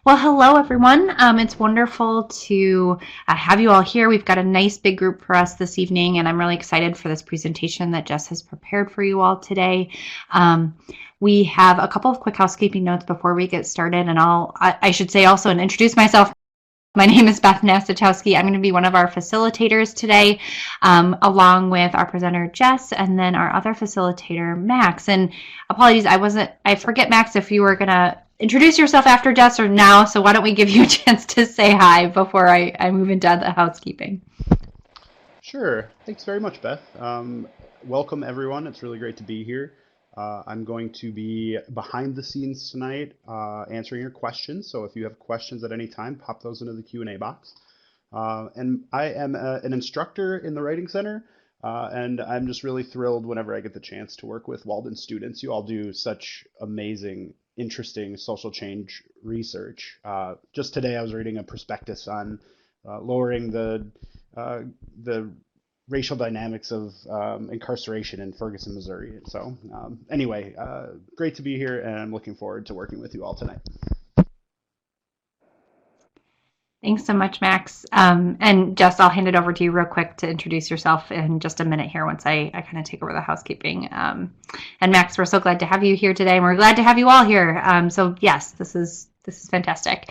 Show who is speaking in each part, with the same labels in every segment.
Speaker 1: Well, hello, everyone. It's wonderful to have you all here. We've got a nice big group for us this evening, and I'm really excited for this presentation that Jess has prepared for you all today. We have a couple of quick housekeeping notes before we get started, and I should say also and introduce myself. My name is Beth Nastachowski. I'm going to be one of our facilitators today, along with our presenter Jess, and then our other facilitator Max. And apologies, I forget, Max, if you were going to introduce yourself after Jess or now. So why don't we give you a chance to say hi before I move into the housekeeping?
Speaker 2: Sure. Thanks very much, Beth. Welcome, everyone. It's really great to be here. I'm going to be behind the scenes tonight, answering your questions. So if you have questions at any time, pop those into the Q&A box. And I am an instructor in the Writing Center, and I'm just really thrilled whenever I get the chance to work with Walden students. You all do such amazing, interesting social change research. Just today, I was reading a prospectus on lowering uh, the racial dynamics of incarceration in Ferguson, Missouri. So anyway, great to be here, and I'm looking forward to working with you all tonight.
Speaker 1: Thanks so much, Max. And Jess, I'll hand it over to you real quick to introduce yourself in just a minute here once I kind of take over the housekeeping. And Max, we're so glad to have you here today, and we're glad to have you all here. So yes, this is fantastic.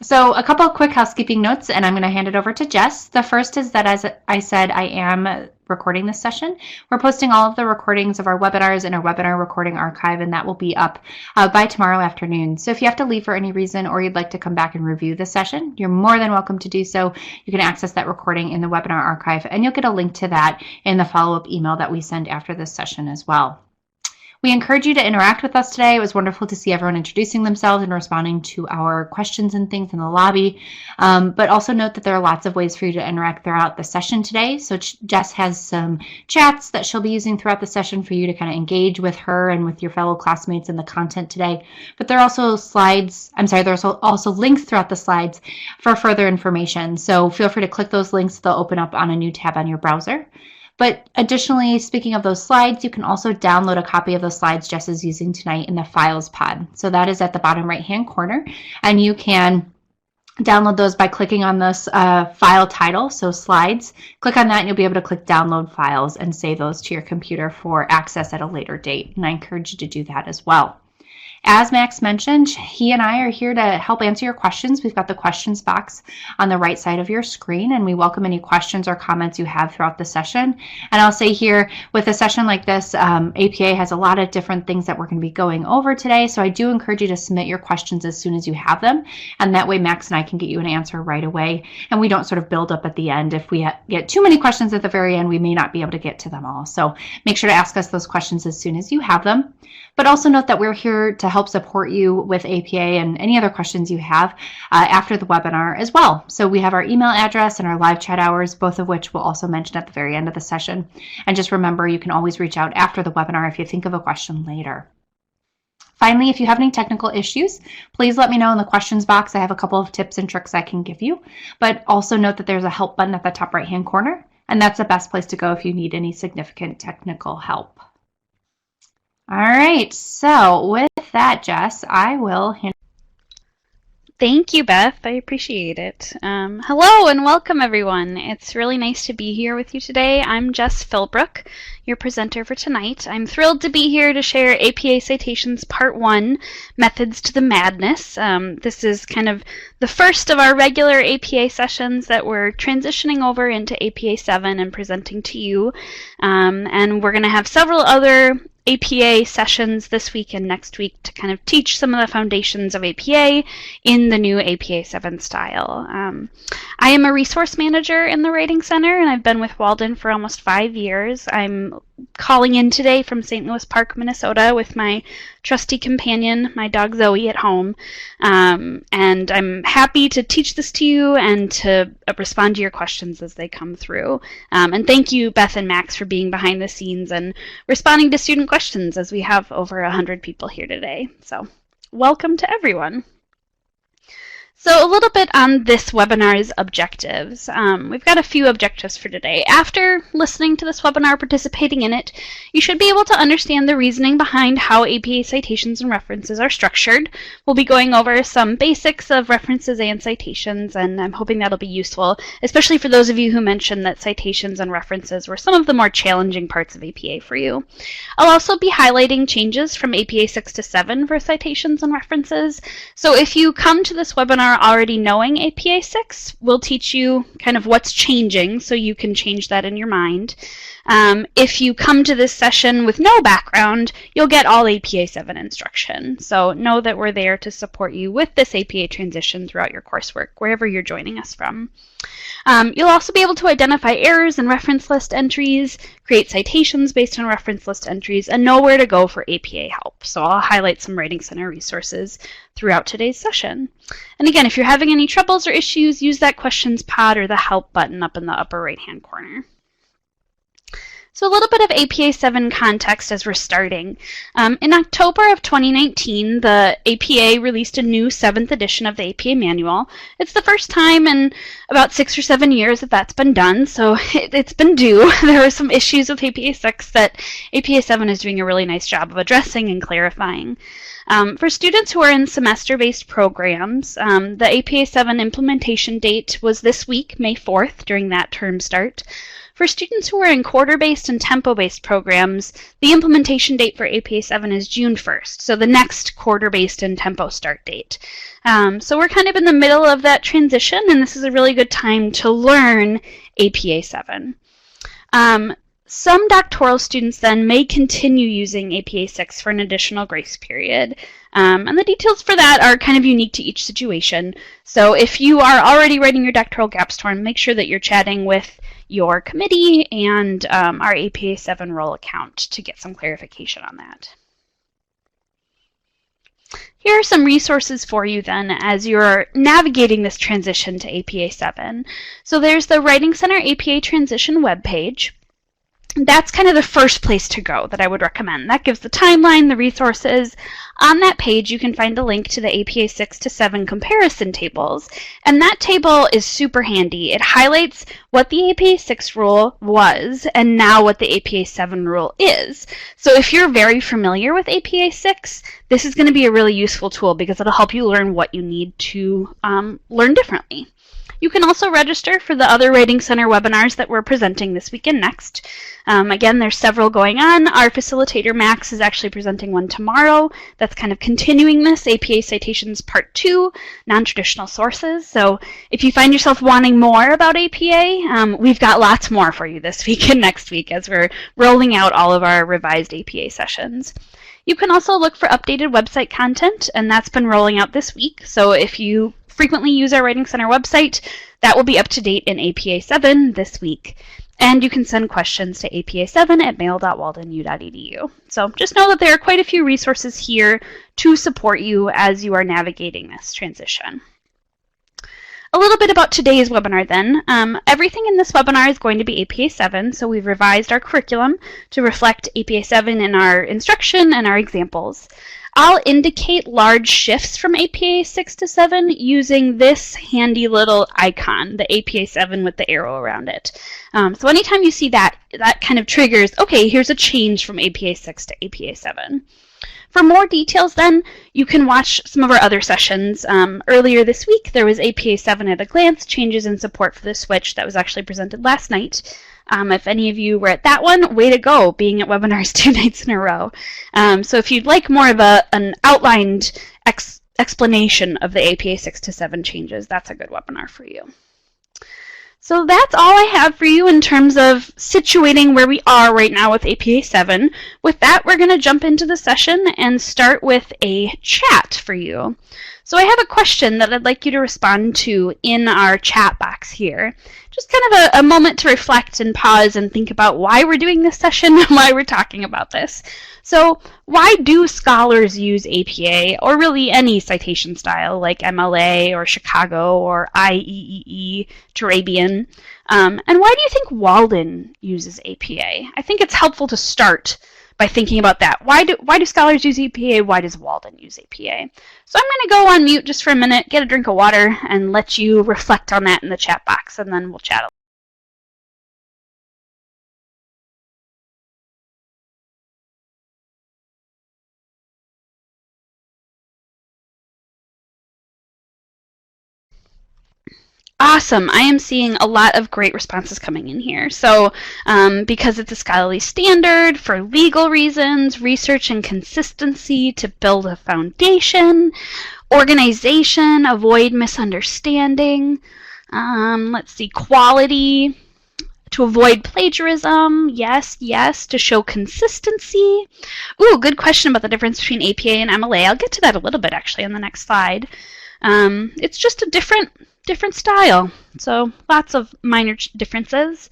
Speaker 1: So a couple of quick housekeeping notes, and I'm going to hand it over to Jess. The first is that, as I said, I am recording this session. We're posting all of the recordings of our webinars in our webinar recording archive, and that will be up by tomorrow afternoon. So if you have to leave for any reason or you'd like to come back and review the session, you're more than welcome to do so. You can access that recording in the webinar archive, and you'll get a link to that in the follow-up email that we send after this session as well. We encourage you to interact with us today. It was wonderful to see everyone introducing themselves and responding to our questions and things in the lobby. But also note that there are lots of ways for you to interact throughout the session today. So Jess has some chats that she'll be using throughout the session for you to kind of engage with her and with your fellow classmates in the content today. But there are also there's also links throughout the slides for further information. So feel free to click those links. They'll open up on a new tab on your browser. But additionally, speaking of those slides, you can also download a copy of those slides Jess is using tonight in the Files pod. So that is at the bottom right-hand corner, and you can download those by clicking on this file title, so slides. Click on that and you'll be able to click download files and save those to your computer for access at a later date. And I encourage you to do that as well. As Max mentioned, he and I are here to help answer your questions. We've got the questions box on the right side of your screen, and we welcome any questions or comments you have throughout the session. And I'll say here, with a session like this, APA has a lot of different things that we're going to be going over today, so I do encourage you to submit your questions as soon as you have them, and that way Max and I can get you an answer right away, and we don't sort of build up at the end. If we get too many questions at the very end, we may not be able to get to them all. So make sure to ask us those questions as soon as you have them. But also note that we're here to help support you with APA and any other questions you have after the webinar as well. So we have our email address and our live chat hours, both of which we'll also mention at the very end of the session. And just remember, you can always reach out after the webinar if you think of a question later. Finally, if you have any technical issues, please let me know in the questions box. I have a couple of tips and tricks I can give you. But also note that there's a help button at the top right-hand corner, and that's the best place to go if you need any significant technical help. All right, so with that, Jess, I will hand.
Speaker 3: Thank you, Beth. I appreciate it. Hello and welcome, everyone. It's really nice to be here with you today. I'm Jess Philbrook, your presenter for tonight. I'm thrilled to be here to share APA Citations Part 1, Methods to the Madness. This is kind of the first of our regular APA sessions that we're transitioning over into APA 7 and presenting to you. And we're going to have several other APA sessions this week and next week to kind of teach some of the foundations of APA in the new APA 7 style. I am a resource manager in the Writing Center, and I've been with Walden for almost 5 years. I'm calling in today from St. Louis Park, Minnesota with my trusty companion, my dog Zoe, at home. And I'm happy to teach this to you and to respond to your questions as they come through. And thank you, Beth and Max, for being behind the scenes and responding to student questions, as we have over 100 people here today. So welcome to everyone. So a little bit on this webinar's objectives. We've got a few objectives for today. After listening to this webinar, participating in it, you should be able to understand the reasoning behind how APA citations and references are structured. We'll be going over some basics of references and citations, and I'm hoping that'll be useful, especially for those of you who mentioned that citations and references were some of the more challenging parts of APA for you. I'll also be highlighting changes from APA 6 to 7 for citations and references. So if you come to this webinar already knowing APA 6, we'll teach you kind of what's changing so you can change that in your mind. If you come to this session with no background, you'll get all APA 7 instruction. So know that we're there to support you with this APA transition throughout your coursework, wherever you're joining us from. You'll also be able to identify errors in reference list entries, create citations based on reference list entries, and know where to go for APA help. So I'll highlight some Writing Center resources throughout today's session. And again, if you're having any troubles or issues, use that questions pod or the help button up in the upper right-hand corner. So a little bit of APA 7 context as we're starting. In October of 2019, the APA released a new 7th edition of the APA manual. It's the first time in about 6 or 7 years that that's been done, so it's been due. There were some issues with APA 6 that APA 7 is doing a really nice job of addressing and clarifying. For students who are in semester-based programs, the APA 7 implementation date was this week, May 4th, during that term start. For students who are in quarter-based and tempo-based programs, the implementation date for APA 7 is June 1st, so the next quarter-based and tempo start date. So we're kind of in the middle of that transition, and this is a really good time to learn APA 7. Some doctoral students then may continue using APA 6 for an additional grace period. And the details for that are kind of unique to each situation. So if you are already writing your doctoral capstone, make sure that you're chatting with your committee and our APA 7 role account to get some clarification on that. Here are some resources for you then as you're navigating this transition to APA 7. So there's the Writing Center APA Transition webpage. That's kind of the first place to go that I would recommend. That gives the timeline, the resources. On that page, you can find a link to the APA 6 to 7 comparison tables, and that table is super handy. It highlights what the APA 6 rule was and now what the APA 7 rule is. So if you're very familiar with APA 6, this is going to be a really useful tool because it'll help you learn what you need to learn differently. You can also register for the other Writing Center webinars that we're presenting this week and next. Again, there's several going on. Our facilitator, Max, is actually presenting one tomorrow. That's kind of continuing this, APA Citations Part 2, Non-Traditional Sources. So if you find yourself wanting more about APA, we've got lots more for you this week and next week as we're rolling out all of our revised APA sessions. You can also look for updated website content, and that's been rolling out this week. So if you frequently use our Writing Center website, that will be up to date in APA 7 this week. And you can send questions to apa7@mail.waldenu.edu. So just know that there are quite a few resources here to support you as you are navigating this transition. A little bit about today's webinar then. Everything in this webinar is going to be APA 7, so we've revised our curriculum to reflect APA 7 in our instruction and our examples. I'll indicate large shifts from APA 6 to 7 using this handy little icon, the APA 7 with the arrow around it. So anytime you see that, that kind of triggers, okay, here's a change from APA 6 to APA 7. For more details then, you can watch some of our other sessions. Earlier this week, there was APA 7 at a glance, changes in support for the switch that was actually presented last night. If any of you were at that one, way to go, being at webinars 2 nights in a row. So if you'd like more of an outlined explanation of the APA 6 to 7 changes, that's a good webinar for you. So that's all I have for you in terms of situating where we are right now with APA 7. With that, we're going to jump into the session and start with a chat for you. So I have a question that I'd like you to respond to in our chat box here. Just kind of a moment to reflect and pause and think about why we're doing this session and why we're talking about this. So why do scholars use APA, or really any citation style like MLA or Chicago or IEEE, Turabian? And why do you think Walden uses APA? I think it's helpful to start by thinking about that. Why do scholars use APA? Why does Walden use APA? So I'm going to go on mute just for a minute, get a drink of water, and let you reflect on that in the chat box, and then we'll chat a little. Awesome. I am seeing a lot of great responses coming in here. So because it's a scholarly standard, for legal reasons, research and consistency, to build a foundation, organization, avoid misunderstanding, let's see, quality, to avoid plagiarism, yes, to show consistency. Ooh, good question about the difference between APA and MLA. I'll get to that a little bit actually on the next slide. It's just a different style, so lots of minor differences.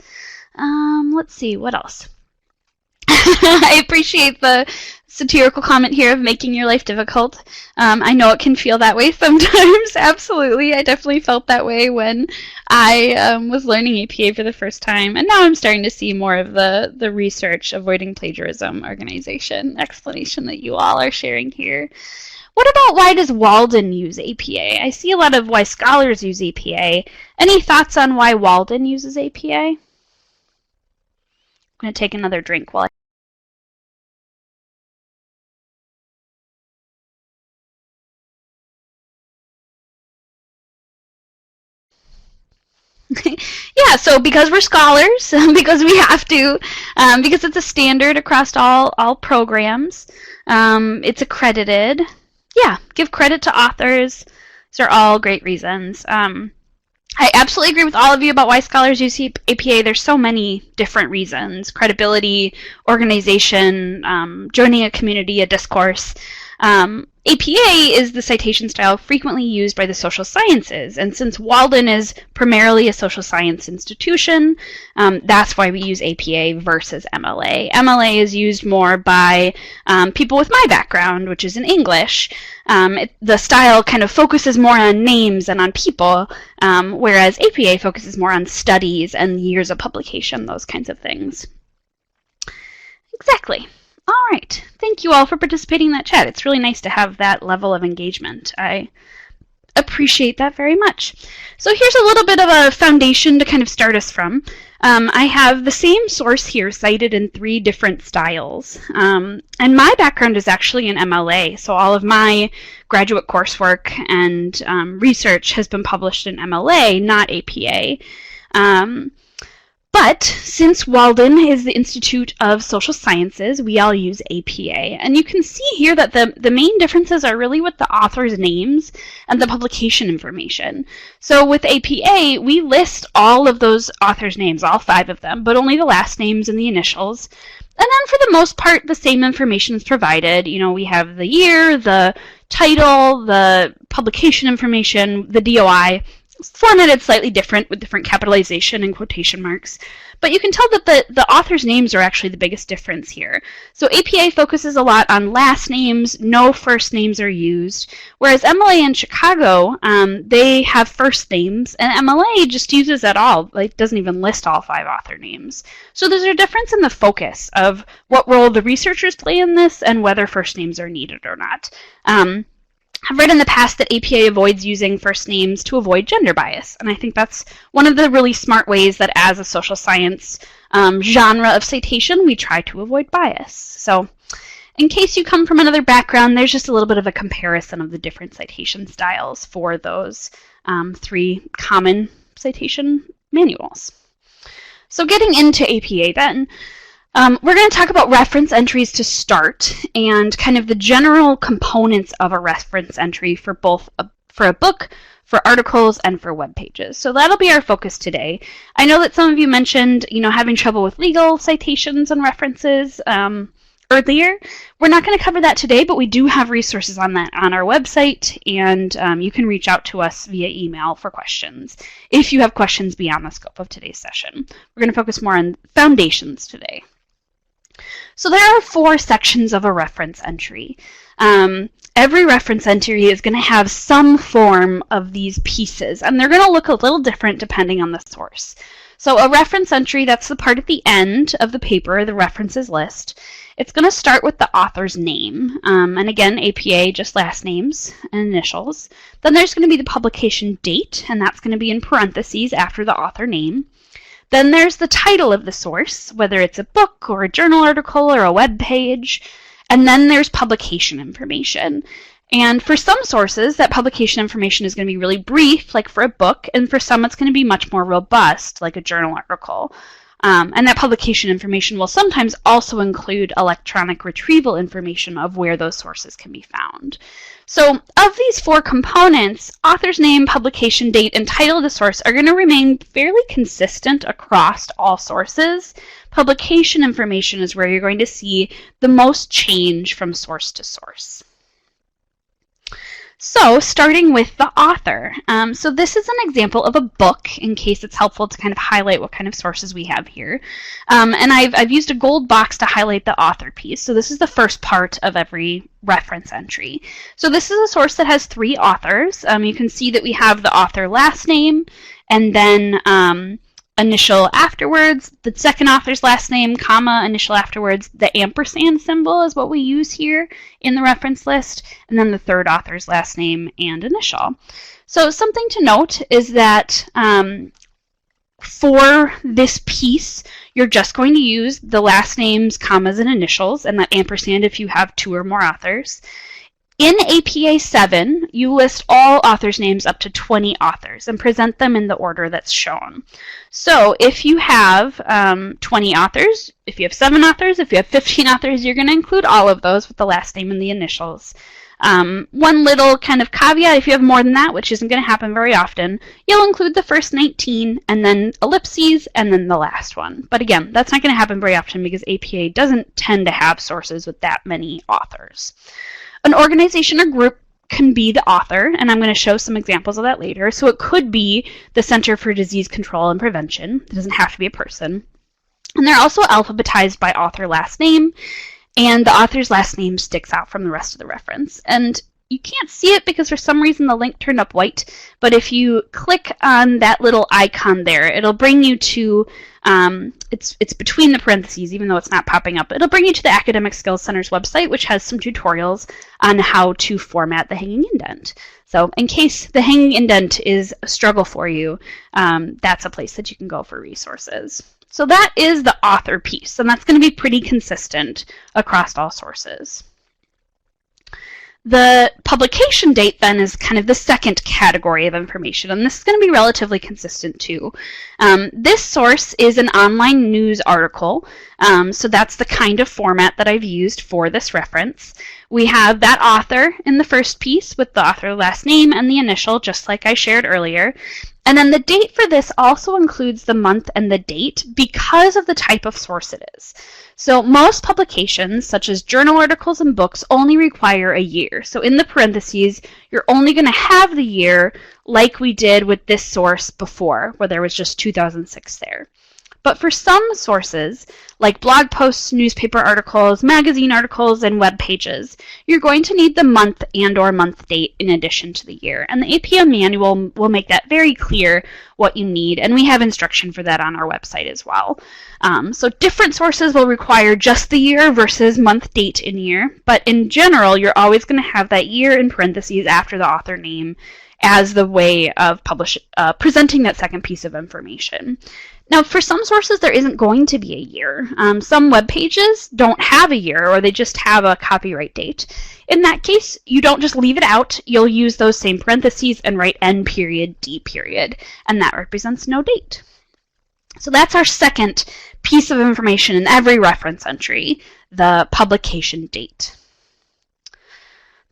Speaker 3: Let's see, what else? I appreciate the satirical comment here of making your life difficult. I know it can feel that way sometimes. Absolutely. I definitely felt that way when I was learning APA for the first time. And now I'm starting to see more of the research, avoiding plagiarism, organization, explanation that you all are sharing here. What about why does Walden use APA? I see a lot of why scholars use APA. Any thoughts on why Walden uses APA? I'm going to take another drink while yeah, so because we're scholars, because we have to, because it's a standard across all programs, it's accredited. Yeah, give credit to authors. These are all great reasons. I absolutely agree with all of you about why scholars use APA. There's so many different reasons: credibility, organization, joining a community, a discourse. APA is the citation style frequently used by the social sciences, and since Walden is primarily a social science institution, that's why we use APA versus MLA. MLA is used more by people with my background, which is in English. The style kind of focuses more on names and on people, whereas APA focuses more on studies and years of publication, those kinds of things. Exactly. All right. Thank you all for participating in that chat. It's really nice to have that level of engagement. I appreciate that very much. So here's a little bit of a foundation to kind of start us from. I have the same source here cited in 3 different styles. And my background is actually in MLA, so all of my graduate coursework and research has been published in MLA, not APA. But since Walden is the Institute of Social Sciences, we all use APA. And you can see here that the main differences are really with the authors' names and the publication information. So with APA, we list all of those authors' names, all 5 of them, but only the last names and the initials. And then for the most part, the same information is provided. You know, we have the year, the title, the publication information, the DOI, formatted slightly different with different capitalization and quotation marks. But you can tell that the authors' names are actually the biggest difference here. So APA focuses a lot on last names, no first names are used, whereas MLA in Chicago, they have first names, and MLA just uses it all. Like, doesn't even list all 5 author names. So there's a difference in the focus of what role the researchers play in this and whether first names are needed or not. I've read in the past that APA avoids using first names to avoid gender bias, and I think that's one of the really smart ways that as a social science genre of citation, we try to avoid bias. So in case you come from another background, there's just a little bit of a comparison of the different citation styles for those 3 common citation manuals. So getting into APA then, we're going to talk about reference entries to start and kind of the general components of a reference entry for both for a book, for articles, and for web pages. So that'll be our focus today. I know that some of you mentioned, having trouble with legal citations and references earlier. We're not going to cover that today, but we do have resources on that on our website, and you can reach out to us via email for questions if you have questions beyond the scope of today's session. We're going to focus more on foundations today. So there are 4 sections of a reference entry. Every reference entry is going to have some form of these pieces, and they're going to look a little different depending on the source. So a reference entry, that's the part at the end of the paper, the references list. it's going to start with the author's name. And again, APA, just last names and initials. Then there's going to be the publication date, and that's going to be in parentheses after the author name. Then there's the title of the source, whether it's a book or a journal article or a web page. And then there's publication information. And for some sources, that publication information is going to be really brief, like for a book, and for some it's going to be much more robust, like a journal article. And that publication information will sometimes also include electronic retrieval information of where those sources can be found. So of these four components, author's name, publication date, and title of the source are going to remain fairly consistent across all sources. Publication information is where you're going to see the most change from source to source. So starting with the author. So this is an example of a book, in case it's helpful to kind of highlight what kind of sources we have here. And I've used a gold box to highlight the author piece. So this is the first part of every reference entry. So this is a source that has three authors. You can see that we have the author last name, and then initial afterwards, the second author's last name, comma, initial afterwards. The ampersand symbol is what we use here in the reference list, and then the third author's last name and initial. So something to note is that for this piece, you're just going to use the last names, commas, and initials, and that ampersand if you have two or more authors. In APA 7, you list all authors' names up to 20 authors and present them in the order that's shown. So if you have 20 authors, if you have 7 authors, if you have 15 authors, you're going to include all of those with the last name and the initials. One little kind of caveat, if you have more than that, which isn't going to happen very often, you'll include the first 19 and then ellipses and then the last one. But again, that's not going to happen very often because APA doesn't tend to have sources with that many authors. An organization or group can be the author, and I'm going to show some examples of that later. So it could be the Center for Disease Control and Prevention. It doesn't have to be a person. And they're also alphabetized by author last name, and the author's last name sticks out from the rest of the reference. And you can't see it because for some reason the link turned up white, but if you click on that little icon there, it'll bring you to, it's between the parentheses, even though it's not popping up. It'll bring you to the Academic Skills Center's website, which has some tutorials on how to format the hanging indent. So in case the hanging indent is a struggle for you, that's a place that you can go for resources. So that is the author piece, and that's going to be pretty consistent across all sources. The publication date then is kind of the second category of information, and this is going to be relatively consistent too. This source is an online news article, so that's the kind of format that I've used for this reference. We have that author in the first piece with the author last name and the initial, just like I shared earlier. And then the date for this also includes the month and the date because of the type of source it is. So most publications, such as journal articles and books, only require a year. So in the parentheses, you're only going to have the year like we did with this source before, where there was just 2006 there. But for some sources, like blog posts, newspaper articles, magazine articles, and web pages, you're going to need the month and/or month date in addition to the year. And the APA manual will make that very clear what you need, and we have instruction for that on our website as well. So different sources will require just the year versus month, date, and year, but in general, you're always going to have that year in parentheses after the author name as the way of presenting that second piece of information. Now, for some sources, there isn't going to be a year. Some web pages don't have a year, or they just have a copyright date. In that case, you don't just leave it out. You'll use those same parentheses and write N period, D period, and that represents no date. So that's our second piece of information in every reference entry, the publication date.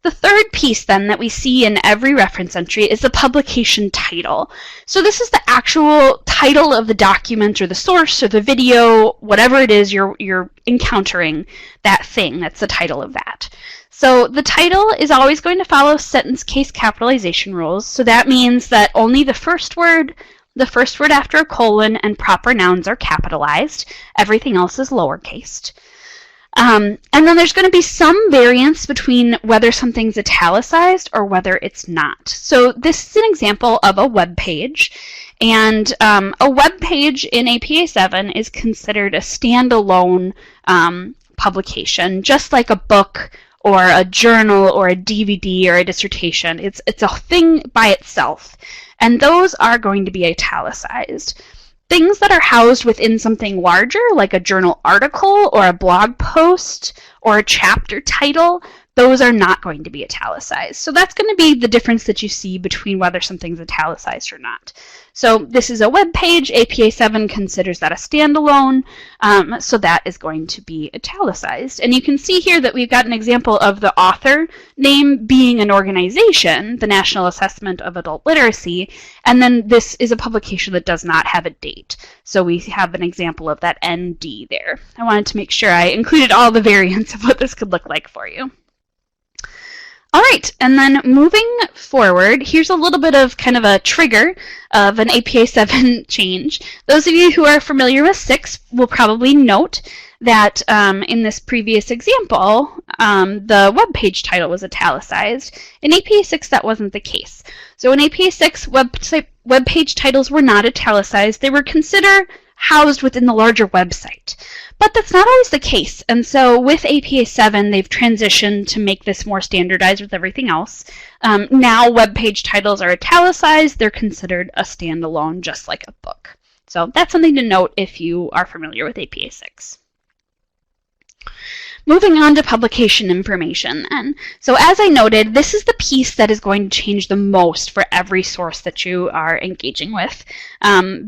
Speaker 3: The third piece then that we see in every reference entry is the publication title. So this is the actual title of the document or the source or the video, whatever it is you're encountering, that thing, that's the title of that. So the title is always going to follow sentence case capitalization rules. So that means that only the first word after a colon, and proper nouns are capitalized. Everything else is lowercased. And then there's going to be some variance between whether something's italicized or whether it's not. So this is an example of a web page. And a web page in APA 7 is considered a standalone publication, just like a book or a journal or a DVD or a dissertation. It's a thing by itself, and those are going to be italicized. Things that are housed within something larger, like a journal article or a blog post or a chapter title, those are not going to be italicized. So that's going to be the difference that you see between whether something's italicized or not. So this is a web page. APA 7 considers that a standalone, so that is going to be italicized. And you can see here that we've got an example of the author name being an organization, the National Assessment of Adult Literacy, and then this is a publication that does not have a date. So we have an example of that ND there. I wanted to make sure I included all the variants of what this could look like for you. All right, and then moving forward, here's a little bit of kind of a trigger of an APA 7 change. Those of you who are familiar with 6 will probably note that in this previous example, the web page title was italicized. In APA 6, that wasn't the case. So in APA 6, web page titles were not italicized. They were considered housed within the larger website. But that's not always the case. And so with APA 7, they've transitioned to make this more standardized with everything else. Now web page titles are italicized. They're considered a standalone, just like a book. So that's something to note if you are familiar with APA 6. Moving on to publication information then. So as I noted, this is the piece that is going to change the most for every source that you are engaging with,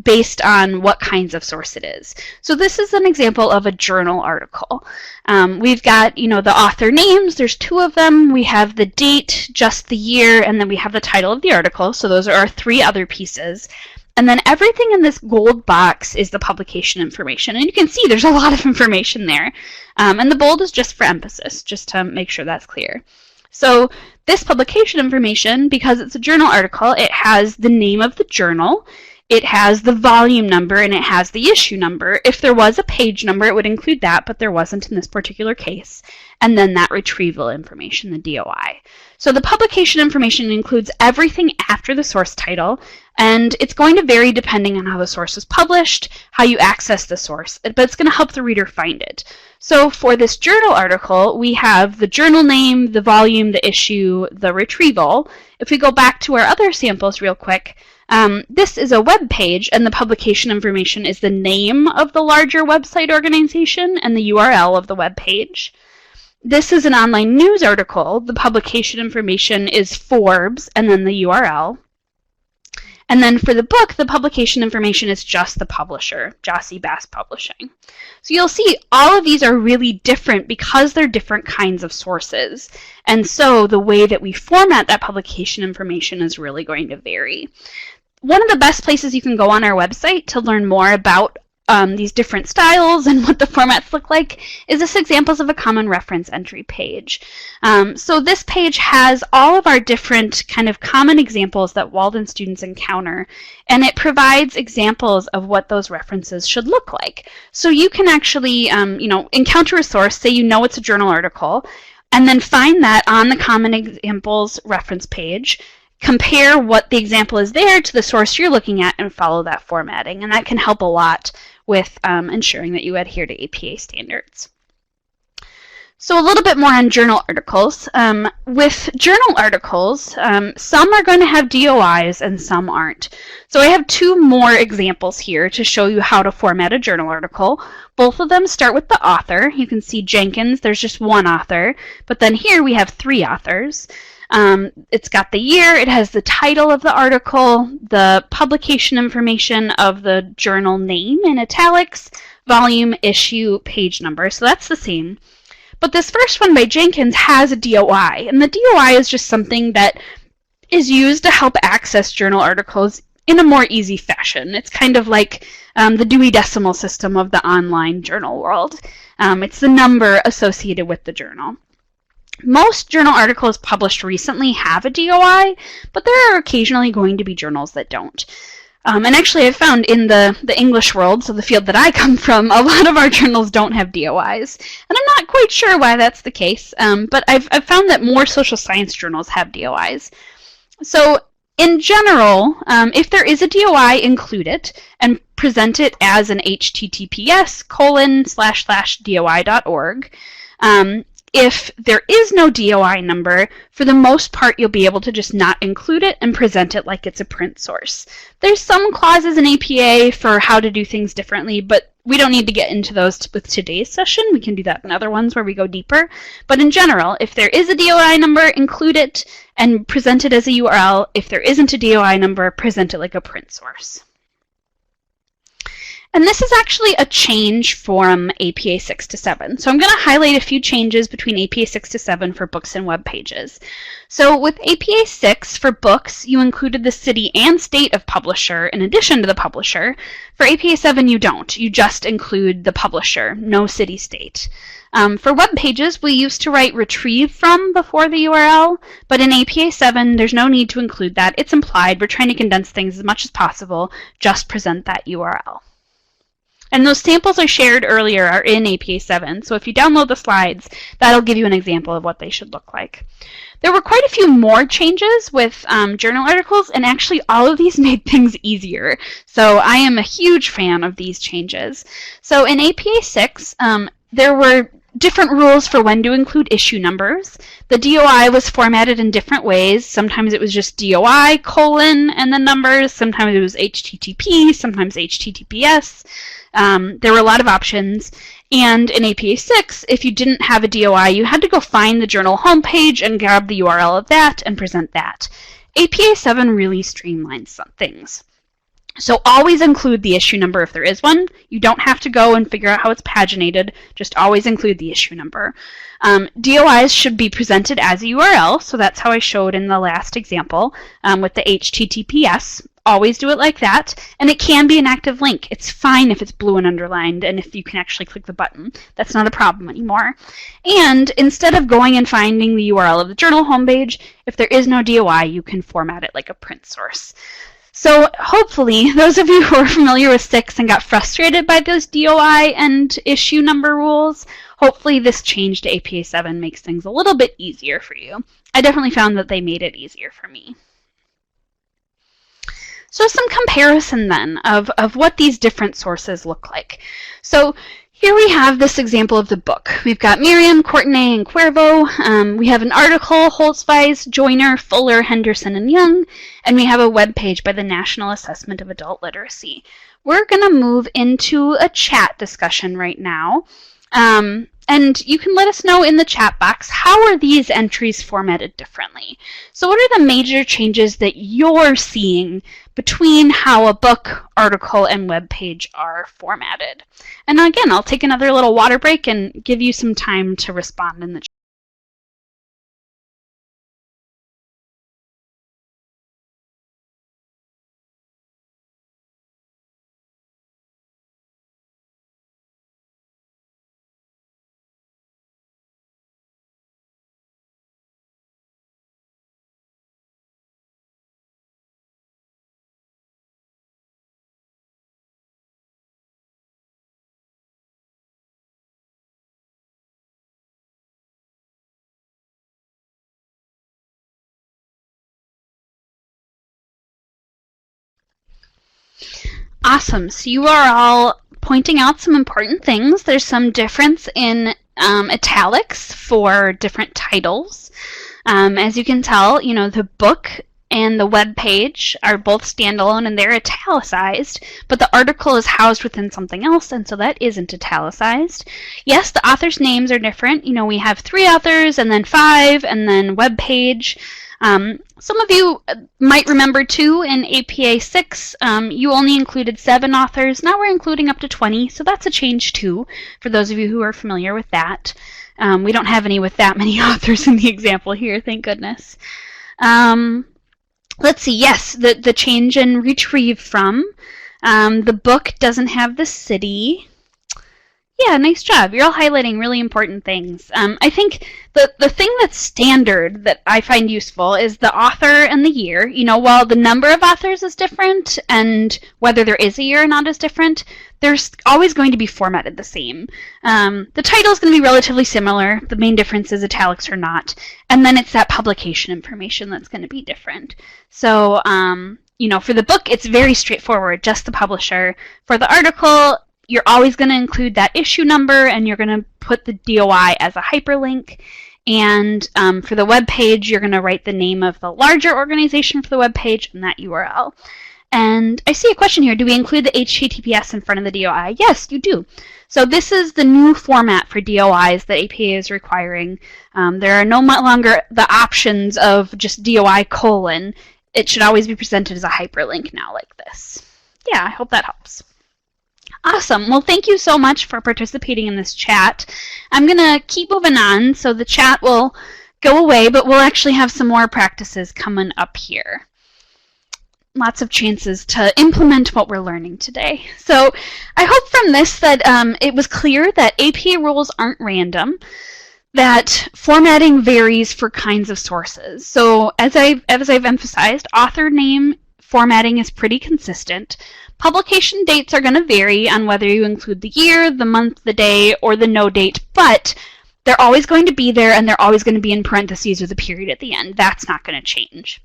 Speaker 3: based on what kinds of source it is. So this is an example of a journal article. We've got, the author names. There's 2 of them. We have the date, just the year, and then we have the title of the article. So those are our 3 other pieces. And then everything in this gold box is the publication information. And you can see there's a lot of information there. And the bold is just for emphasis, just to make sure that's clear. So this publication information, because it's a journal article, it has the name of the journal, it has the volume number, and it has the issue number. If there was a page number, it would include that, but there wasn't in this particular case. And then that retrieval information, the DOI. So the publication information includes everything after the source title, and it's going to vary depending on how the source was published, how you access the source, but it's going to help the reader find it. So for this journal article, we have the journal name, the volume, the issue, the retrieval. If we go back to our other samples real quick, this is a web page, and the publication information is the name of the larger website organization and the URL of the web page. This is an online news article. The publication information is Forbes and then the URL. And then for the book, the publication information is just the publisher, Jossie Bass Publishing. So you'll see all of these are really different because they're different kinds of sources. And so the way that we format that publication information is really going to vary. One of the best places you can go on our website to learn more about these different styles and what the formats look like is this examples of a common reference entry page. So this page has all of our different kind of common examples that Walden students encounter, and it provides examples of what those references should look like. So you can actually, encounter a source, say it's a journal article, and then find that on the common examples reference page, compare what the example is there to the source you're looking at, and follow that formatting. And that can help a lot with ensuring that you adhere to APA standards. So a little bit more on journal articles. With journal articles, some are going to have DOIs and some aren't. So I have 2 more examples here to show you how to format a journal article. Both of them start with the author. You can see Jenkins, there's just 1 author, but then here we have 3 authors. It's got the year, it has the title of the article, the publication information of the journal name in italics, volume, issue, page number. So that's the same. But this first one by Jenkins has a DOI, and the DOI is just something that is used to help access journal articles in a more easy fashion. It's kind of like the Dewey Decimal System of the online journal world. It's the number associated with the journal. Most journal articles published recently have a DOI, but there are occasionally going to be journals that don't. And actually I've found in the English world, so the field that I come from, a lot of our journals don't have DOIs. And I'm not quite sure why that's the case, but I've found that more social science journals have DOIs. So In general, if there is a DOI, include it and present it as an https://doi.org. If there is no DOI number, for the most part, you'll be able to just not include it and present it like it's a print source. There's some clauses in APA for how to do things differently, but we don't need to get into those with today's session. We can do that in other ones where we go deeper. But in general, if there is a DOI number, include it and present it as a URL. If there isn't a DOI number, present it like a print source. And this is actually a change from APA 6 to 7. So I'm going to highlight a few changes between APA 6 to 7 for books and web pages. So with APA 6, for books, you included the city and state of publisher in addition to the publisher. For APA 7, you don't. You just include the publisher, no city, state. For web pages, we used to write retrieve from before the URL, but in APA 7, there's no need to include that. It's implied. We're trying to condense things as much as possible. Just present that URL. And those samples I shared earlier are in APA 7, so if you download the slides, that'll give you an example of what they should look like. There were quite a few more changes with journal articles, and actually all of these made things easier. So I am a huge fan of these changes. So in APA 6, there were different rules for when to include issue numbers. The DOI was formatted in different ways. Sometimes it was just DOI, and the numbers. Sometimes it was HTTP, sometimes HTTPS. There were a lot of options. And in APA 6, if you didn't have a DOI, you had to go find the journal homepage and grab the URL of that and present that. APA 7 really streamlines some things. So always include the issue number if there is one. You don't have to go and figure out how it's paginated. Just always include the issue number. DOIs should be presented as a URL, so that's how I showed in the last example with the HTTPS. Always do it like that, and it can be an active link. It's fine if it's blue and underlined and if you can actually click the button. That's not a problem anymore. And instead of going and finding the URL of the journal homepage, if there is no DOI, you can format it like a print source. So hopefully, those of you who are familiar with 6 and got frustrated by those DOI and issue number rules, hopefully this change to APA 7 makes things a little bit easier for you. I definitely found that they made it easier for me. So some comparison then of what these different sources look like. So here we have this example of the book. We've got Merriam, Courtenay, and Cuervo. We have an article, Holtzweiss, Joyner, Fuller, Henderson, and Young. And we have a web page by the National Assessment of Adult Literacy. We're going to move into a chat discussion right now. And you can let us know in the chat box, how are these entries formatted differently? So what are the major changes that you're seeing between how a book, article, and web page are formatted? And again, I'll take another little water break and give you some time to respond in the chat. Awesome. So you are all pointing out some important things. There's some difference in italics for different titles. As you can tell, the book and the web page are both standalone and they're italicized, but the article is housed within something else, and so that isn't italicized. Yes, the authors' names are different. We have 3 authors and then 5 and then web page. Some of you might remember too, in APA 6, you only included 7 authors. Now we're including up to 20, so that's a change too, for those of you who are familiar with that. We don't have any with that many authors in the example here, thank goodness. Let's see, yes, the change in retrieve from. The book doesn't have the city. Yeah, nice job. You're all highlighting really important things. I think the thing that's standard that I find useful is the author and the year. While the number of authors is different and whether there is a year or not is different, there's always going to be formatted the same. The title is going to be relatively similar. The main difference is italics or not. And then it's that publication information that's going to be different. So, for the book, it's very straightforward, just the publisher. For the article, you're always going to include that issue number, and you're going to put the DOI as a hyperlink. And for the web page, you're going to write the name of the larger organization for the web page and that URL. And I see a question here. Do we include the HTTPS in front of the DOI? Yes, you do. So this is the new format for DOIs that APA is requiring. There are no longer the options of just DOI colon. It should always be presented as a hyperlink now like this. Yeah, I hope that helps. Awesome. Well, thank you so much for participating in this chat. I'm going to keep moving on, so the chat will go away, but we'll actually have some more practices coming up here. Lots of chances to implement what we're learning today. So I hope from this that it was clear that APA rules aren't random, that formatting varies for kinds of sources. So as I've emphasized, author name formatting is pretty consistent. Publication dates are going to vary on whether you include the year, the month, the day, or the no date, but they're always going to be there, and they're always going to be in parentheses with a period at the end. That's not going to change.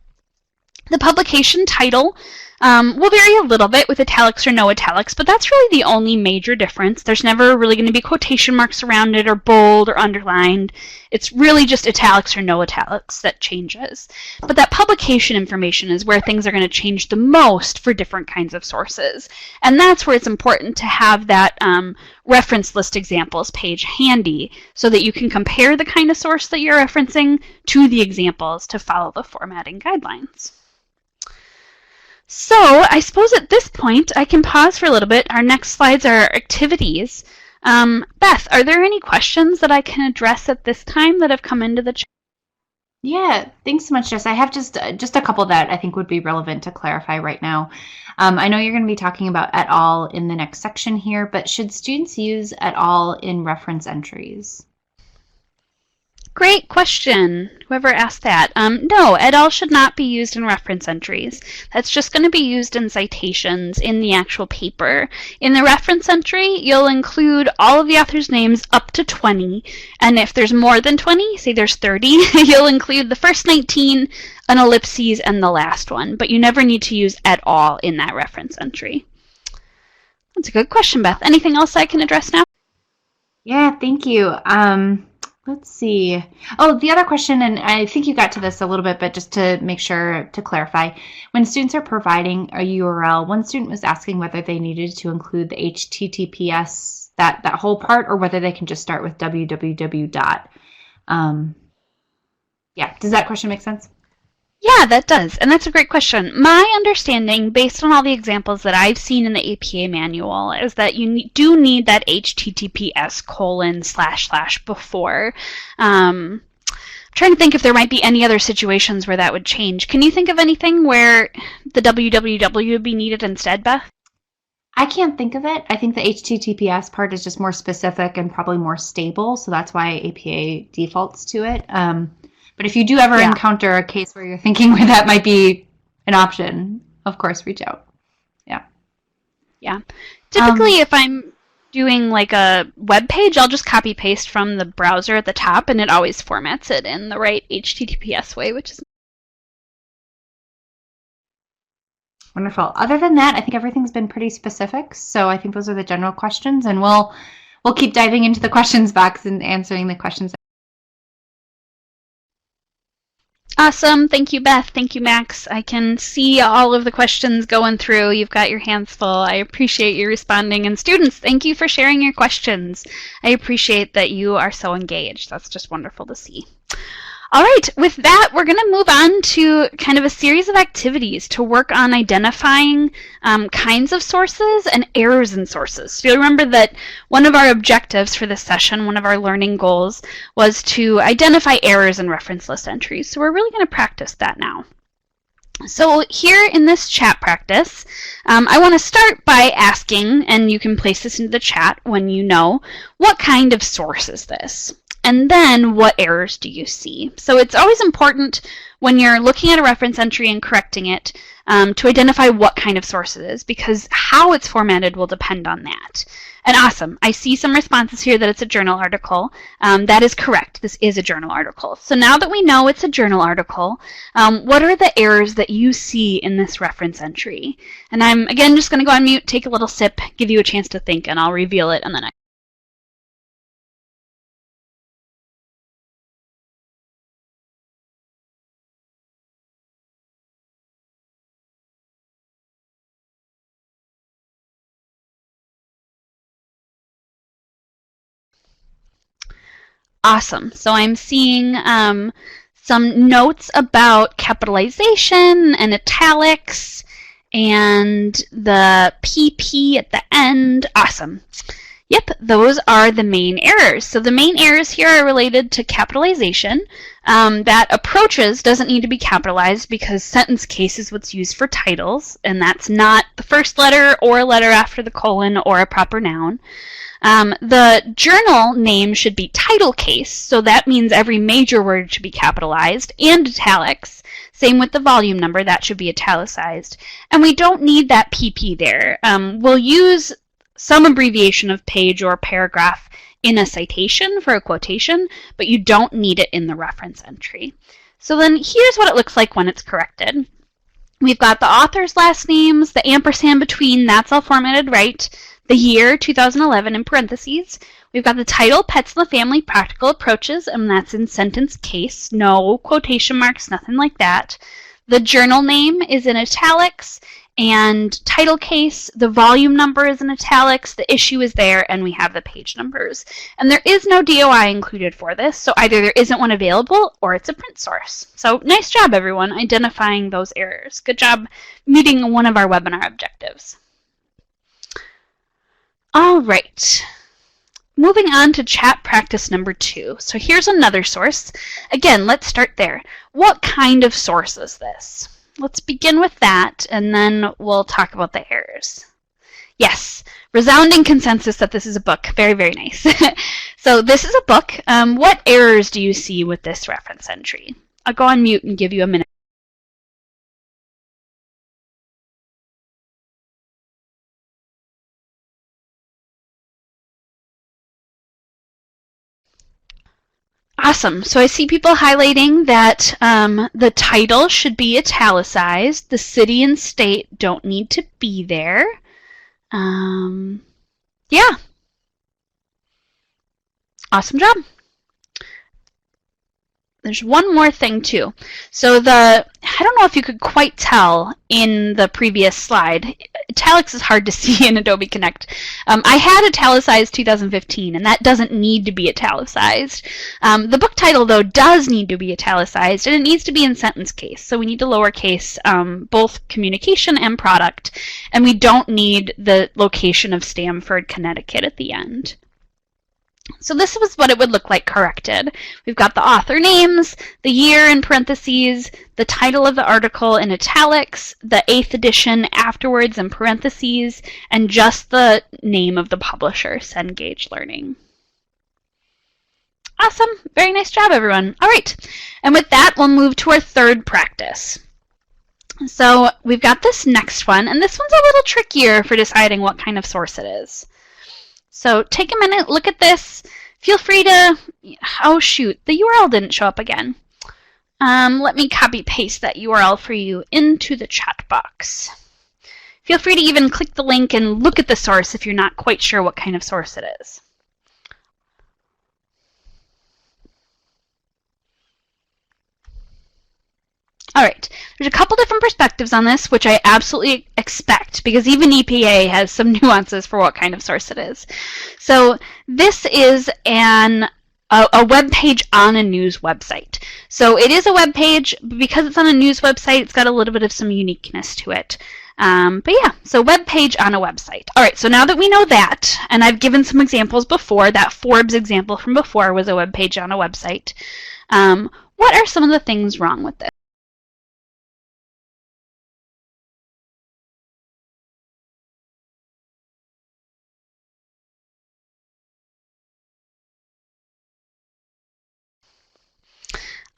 Speaker 3: The publication title will vary a little bit with italics or no italics, but that's really the only major difference. There's never really going to be quotation marks around it or bold or underlined. It's really just italics or no italics that changes. But that publication information is where things are going to change the most for different kinds of sources. And that's where it's important to have that reference list examples page handy so that you can compare the kind of source that you're referencing to the examples to follow the formatting guidelines. So I suppose at this point I can pause for a little bit. Our next slides are activities. Beth, are there any questions that I can address at this time that have come into the chat?
Speaker 1: Yeah, thanks so much, Jess. I have just a couple that I think would be relevant to clarify right now. I know you're going to be talking about et al. In the next section here, but should students use et al. In reference entries?
Speaker 3: Great question, whoever asked that. No, et al. Should not be used in reference entries. That's just going to be used in citations in the actual paper. In the reference entry, you'll include all of the author's names up to 20, and if there's more than 20, say there's 30, you'll include the first 19, an ellipses, and the last one, but you never need to use et al. In that reference entry. That's a good question, Beth. Anything else I can address now?
Speaker 1: Yeah, thank you. Let's see. Oh, the other question, and I think you got to this a little bit, but just to make sure to clarify, when students are providing a URL, one student was asking whether they needed to include the HTTPS, that whole part, or whether they can just start with www dot. Yeah, does that question make sense?
Speaker 3: Yeah, that does. And that's a great question. My understanding, based on all the examples that I've seen in the APA manual, is that you do need that HTTPS : / before. I'm trying to think if there might be any other situations where that would change. Can you think of anything where the www would be needed instead, Beth?
Speaker 1: I can't think of it. I think the HTTPS part is just more specific and probably more stable, so that's why APA defaults to it. But if you do ever encounter a case where you're thinking where that might be an option, of course, reach out. Yeah.
Speaker 3: Yeah. Typically, if I'm doing like a web page, I'll just copy paste from the browser at the top, and it always formats it in the right HTTPS way, which is
Speaker 1: wonderful. Other than that, I think everything's been pretty specific. So I think those are the general questions, and we'll keep diving into the questions box and answering the questions.
Speaker 3: Awesome. Thank you, Beth. Thank you, Max. I can see all of the questions going through. You've got your hands full. I appreciate you responding. And students, thank you for sharing your questions. I appreciate that you are so engaged. That's just wonderful to see. All right, with that, we're going to move on to kind of a series of activities to work on identifying kinds of sources and errors in sources. So you'll remember that one of our objectives for this session, one of our learning goals, was to identify errors in reference list entries. So we're really going to practice that now. So here in this chat practice, I want to start by asking, and you can place this into the chat when you know, what kind of source is this? And then what errors do you see? So it's always important when you're looking at a reference entry and correcting it to identify what kind of source it is, because how it's formatted will depend on that. And awesome, I see some responses here that it's a journal article. That is correct, this is a journal article. So now that we know it's a journal article, what are the errors that you see in this reference entry? And I'm, again, just going to go on mute, take a little sip, give you a chance to think, and I'll reveal it in the next. Awesome. So I'm seeing some notes about capitalization and italics and the PP at the end. Awesome. Yep, those are the main errors. So the main errors here are related to capitalization. That approaches doesn't need to be capitalized because sentence case is what's used for titles, and that's not the first letter or a letter after the colon or a proper noun. The journal name should be title case, so that means every major word should be capitalized and italics. Same with the volume number, that should be italicized. And we don't need that PP there. We'll use some abbreviation of page or paragraph in a citation for a quotation, but you don't need it in the reference entry. So then here's what it looks like when it's corrected. We've got the author's last names, the ampersand between, that's all formatted right. The year, 2011, in parentheses. We've got the title, Pets in the Family, Practical Approaches, and that's in sentence case. No quotation marks, nothing like that. The journal name is in italics, and title case, the volume number is in italics, the issue is there, and we have the page numbers. And there is no DOI included for this, so either there isn't one available or it's a print source. So nice job, everyone, identifying those errors. Good job meeting one of our webinar objectives. All right, moving on to chat practice number 2. So here's another source. Again, let's start there. What kind of source is this? Let's begin with that, and then we'll talk about the errors. Yes, resounding consensus that this is a book. Very, very nice. So this is a book. What errors do you see with this reference entry? I'll go on mute and give you a minute. Awesome. So I see people highlighting that the title should be italicized. The city and state don't need to be there. Yeah. Awesome job. There's one more thing too. So I don't know if you could quite tell in the previous slide. Italics is hard to see in Adobe Connect. I had italicized 2015, and that doesn't need to be italicized. The book title, though, does need to be italicized, and it needs to be in sentence case. So we need to lowercase both communication and product, and we don't need the location of Stamford, Connecticut at the end. So this was what it would look like corrected. We've got the author names, the year in parentheses, the title of the article in italics, the 8th edition afterwards in parentheses, and just the name of the publisher, Cengage Learning. Awesome. Very nice job, everyone. All right. And with that, we'll move to our third practice. So we've got this next one, and this one's a little trickier for deciding what kind of source it is. So take a minute, look at this. Feel free to, oh shoot, the URL didn't show up again. Let me copy paste that URL for you into the chat box. Feel free to even click the link and look at the source if you're not quite sure what kind of source it is. All right, there's a couple different perspectives on this, which I absolutely expect, because even EPA has some nuances for what kind of source it is. So this is a web page on a news website. So it is a web page, but because it's on a news website, it's got a little bit of some uniqueness to it. But yeah, so web page on a website. All right, so now that we know that, and I've given some examples before, that Forbes example from before was a web page on a website, what are some of the things wrong with this?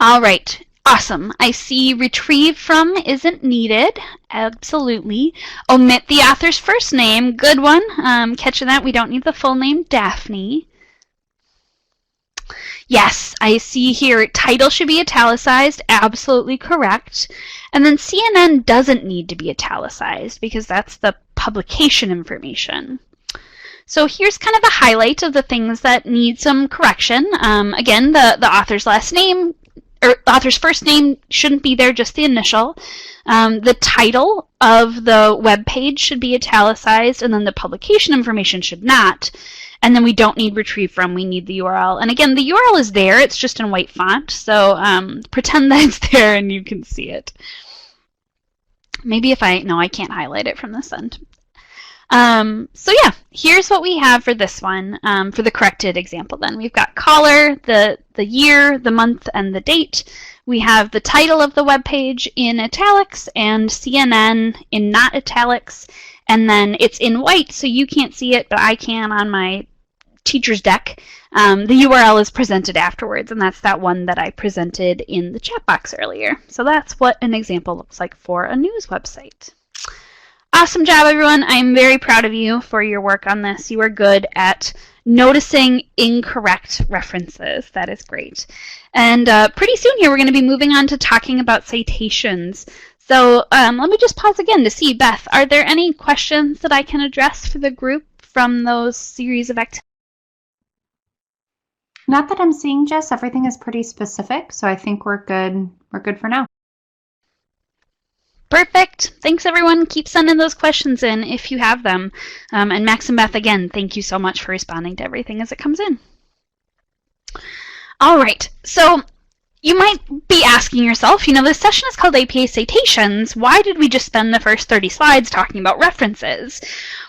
Speaker 3: All right. Awesome. I see retrieve from isn't needed. Absolutely. Omit the author's first name. Good one. Catching that. We don't need the full name, Daphne. Yes, I see here title should be italicized. Absolutely correct. And then CNN doesn't need to be italicized because that's the publication information. So here's kind of a highlight of the things that need some correction. Again, the author's last name, or author's first name shouldn't be there, just the initial. The title of the web page should be italicized, and then the publication information should not. And then we don't need retrieve from, we need the URL. And again, the URL is there, it's just in white font, so pretend that it's there and you can see it. Maybe if no, I can't highlight it from this end. So yeah, here's what we have for this one, for the corrected example then. We've got caller, the year, the month, and the date. We have the title of the web page in italics and CNN in not italics. And then it's in white, so you can't see it, but I can on my teacher's deck. The URL is presented afterwards, and that's that one that I presented in the chat box earlier. So that's what an example looks like for a news website. Awesome job, everyone. I'm very proud of you for your work on this. You are good at noticing incorrect references. That is great. And pretty soon here, we're going to be moving on to talking about citations. So let me just pause again to see, Beth, are there any questions that I can address for the group from those series of activities?
Speaker 1: Not that I'm seeing, Jess. Everything is pretty specific, so I think we're good. We're good for now.
Speaker 3: Perfect. Thanks, everyone. Keep sending those questions in if you have them. And Max and Beth, again, thank you so much for responding to everything as it comes in. All right. So you might be asking yourself, this session is called APA Citations. Why did we just spend the first 30 slides talking about references?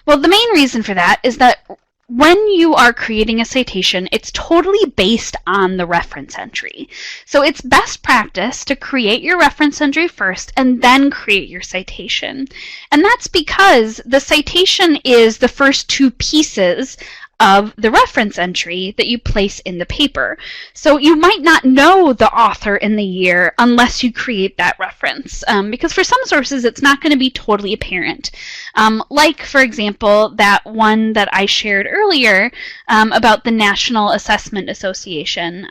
Speaker 3: Well, the main reason for that is that when you are creating a citation, it's totally based on the reference entry. So it's best practice to create your reference entry first and then create your citation. And that's because the citation is the first two pieces of the reference entry that you place in the paper. So you might not know the author and the year unless you create that reference, because for some sources it's not going to be totally apparent. Like, for example, that one that I shared earlier about the National Assessment Association.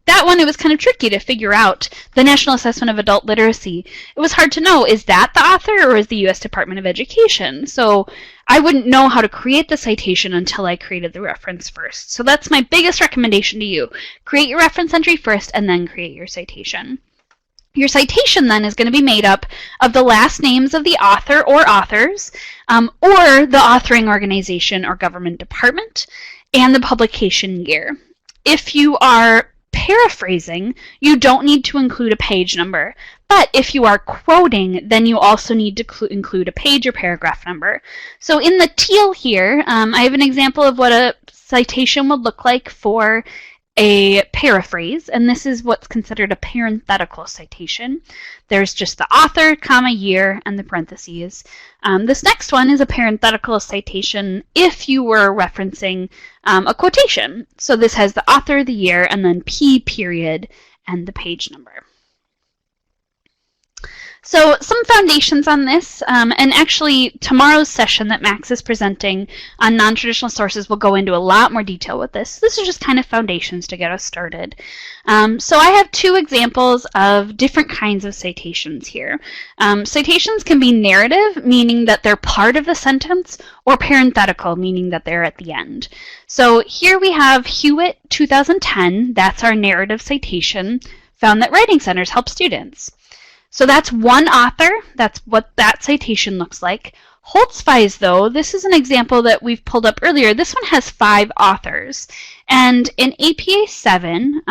Speaker 3: That one, it was kind of tricky to figure out. The National Assessment of Adult Literacy. It was hard to know, is that the author or is the U.S. Department of Education? So I wouldn't know how to create the citation until I created the reference first. So that's my biggest recommendation to you. Create your reference entry first and then create your citation. Your citation then is going to be made up of the last names of the author or authors, or the authoring organization or government department, and the publication year. If you are paraphrasing, you don't need to include a page number. But if you are quoting, then you also need to include a page or paragraph number. So in the teal here, I have an example of what a citation would look like for a paraphrase, and this is what's considered a parenthetical citation. There's just the author, comma, year, and the parentheses. This next one is a parenthetical citation if you were referencing a quotation. So this has the author, the year, and then P period, and the page number. So some foundations on this, and actually tomorrow's session that Max is presenting on non-traditional sources will go into a lot more detail with this. This is just kind of foundations to get us started. So I have two examples of different kinds of citations here. Citations can be narrative, meaning that they're part of the sentence, or parenthetical, meaning that they're at the end. So here we have Hewitt 2010, that's our narrative citation, found that writing centers help students. So that's one author. That's what that citation looks like. Holtzweis, though, this is an example that we've pulled up earlier. This one has 5 authors. And in APA 7,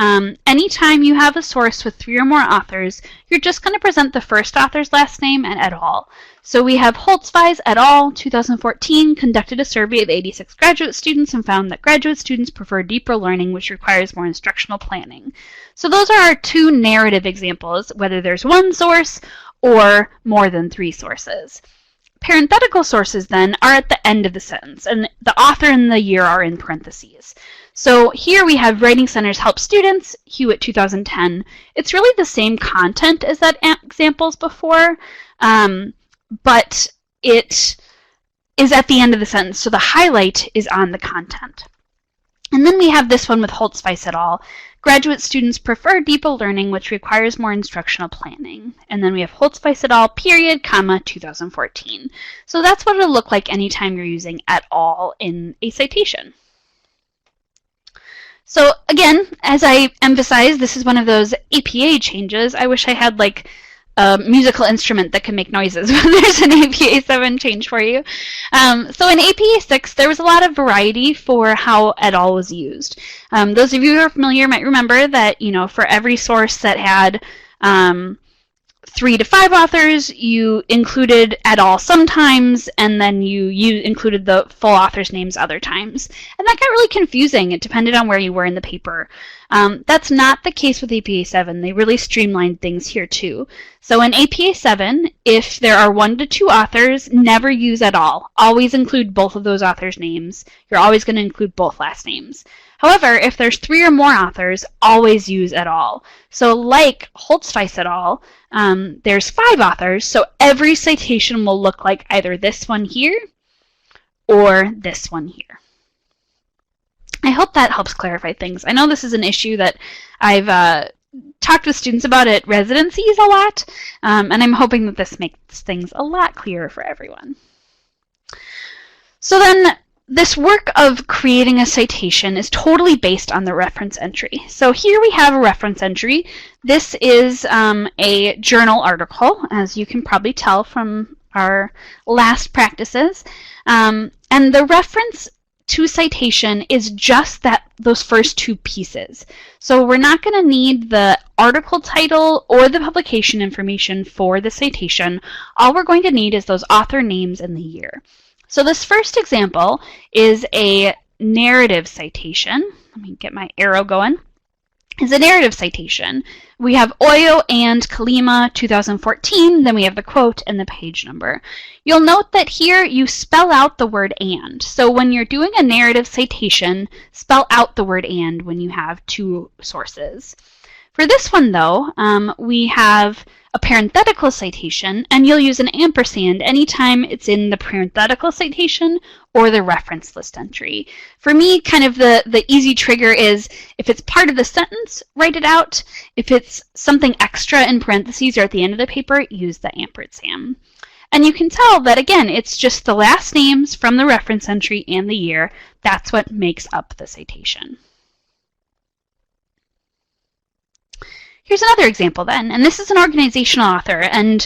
Speaker 3: anytime you have a source with 3 or more authors, you're just going to present the first author's last name and et al. So we have Holtzweis et al. 2014 conducted a survey of 86 graduate students and found that graduate students prefer deeper learning, which requires more instructional planning. So those are our 2 narrative examples, whether there's one source or more than 3 sources. parenthetical sources then are at the end of the sentence, and the author and the year are in parentheses. So here we have Writing Centers Help Students, Hewitt 2010. It's really the same content as that examples before, but it is at the end of the sentence, so the highlight is on the content. And then we have this one with Holtzweiss et al. Graduate students prefer deeper learning, which requires more instructional planning. And then we have Holtzweiss et al., period, comma, 2014. So that's what it'll look like anytime you're using et al. In a citation. So again, as I emphasized, this is one of those APA changes. I wish I had like a musical instrument that can make noises when there's an APA 7 change for you. So in APA 6, there was a lot of variety for how et al. Was used. Those of you who are familiar might remember that, for every source that had 3 to 5 authors, you included et al. Sometimes, and then you included the full authors' names other times. And that got really confusing. It depended on where you were in the paper. That's not the case with APA 7. They really streamlined things here too. So in APA 7, if there are 1 to 2 authors, never use et al. Always include both of those authors' names. You're always going to include both last names. However, if there's 3 or more authors, always use et al. So like Holtzweiss et al., there's 5 authors, so every citation will look like either this one here or this one here. I hope that helps clarify things. I know this is an issue that I've talked with students about at residencies a lot, and I'm hoping that this makes things a lot clearer for everyone. So then, this work of creating a citation is totally based on the reference entry. So here we have a reference entry. This is a journal article, as you can probably tell from our last practices. And the reference to citation is just those first 2 pieces. So we're not going to need the article title or the publication information for the citation. All we're going to need is those author names and the year. So this first example is a narrative citation. Let me get my arrow going. It's a narrative citation. We have Oyo and Kalima 2014, then we have the quote and the page number. You'll note that here you spell out the word and. So when you're doing a narrative citation, spell out the word and when you have 2 sources. For this one, though, we have a parenthetical citation, and you'll use an ampersand anytime it's in the parenthetical citation or the reference list entry. For me, kind of the easy trigger is if it's part of the sentence, write it out. If it's something extra in parentheses or at the end of the paper, use the ampersand. And you can tell that, again, it's just the last names from the reference entry and the year. That's what makes up the citation. Here's another example then, and this is an organizational author, and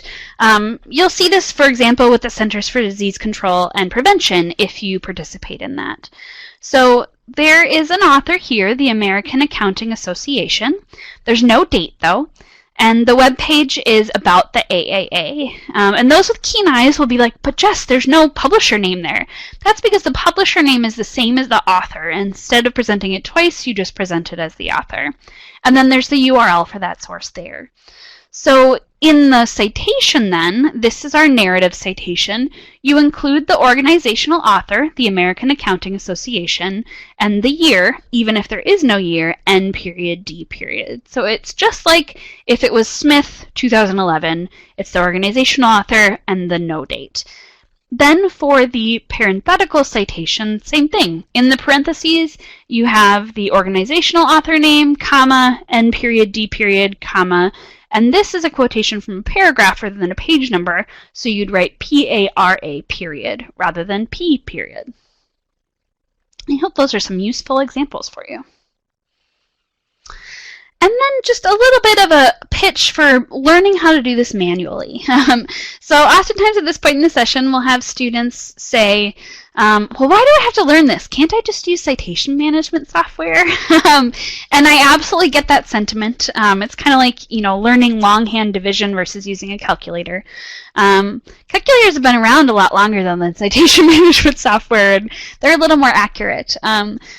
Speaker 3: you'll see this, for example, with the Centers for Disease Control and Prevention if you participate in that. So there is an author here, the American Accounting Association. There's no date, though, and the web page is about the AAA. And those with keen eyes will be like, but Jess, there's no publisher name there. That's because the publisher name is the same as the author. Instead of presenting it twice, you just present it as the author. And then there's the URL for that source there. So in the citation then, this is our narrative citation. You include the organizational author, the American Accounting Association, and the year, even if there is no year, N period, D period. So it's just like if it was Smith 2011, it's the organizational author and the no date. Then for the parenthetical citation, same thing. In the parentheses, you have the organizational author name, comma, N period, D period, comma, and this is a quotation from a paragraph rather than a page number, so you'd write P-A-R-A period rather than P period. I hope those are some useful examples for you. And then just a little bit of a pitch for learning how to do this manually. So oftentimes at this point in the session, we'll have students say, well, why do I have to learn this? Can't I just use citation management software? And I absolutely get that sentiment. It's kind of like, learning longhand division versus using a calculator. Calculators have been around a lot longer than the citation management software, and they're a little more accurate.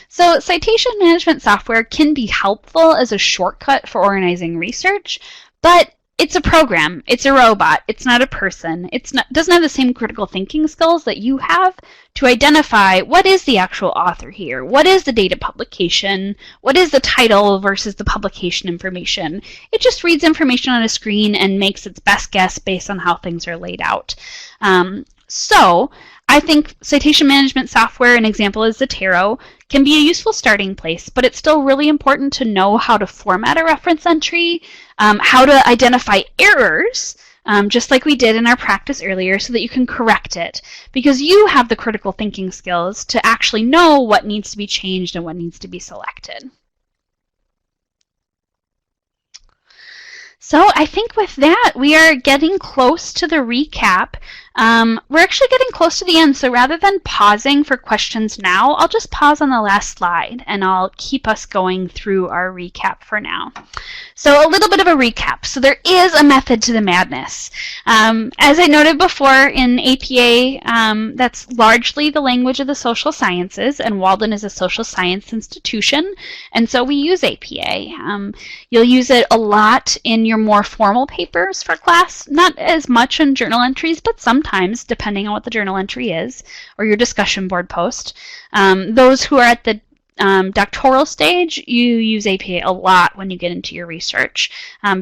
Speaker 3: So citation management software can be helpful as a shortcut for organizing research, but it's a program, it's a robot, it's not a person, doesn't have the same critical thinking skills that you have to identify what is the actual author here, what is the date of publication, what is the title versus the publication information. It just reads information on a screen and makes its best guess based on how things are laid out. So I think citation management software, an example is Zotero, can be a useful starting place, but it's still really important to know how to format a reference entry, how to identify errors, just like we did in our practice earlier, so that you can correct it, because you have the critical thinking skills to actually know what needs to be changed and what needs to be selected. So I think with that, we are getting close to the recap. We're actually getting close to the end, so rather than pausing for questions now, I'll just pause on the last slide, and I'll keep us going through our recap for now. So a little bit of a recap. So there is a method to the madness. As I noted before, in APA, that's largely the language of the social sciences, and Walden is a social science institution, and so we use APA. You'll use it a lot in your more formal papers for class, not as much in journal entries, but sometimes, depending on what the journal entry is, or your discussion board post. Those who are at the doctoral stage, you use APA a lot when you get into your research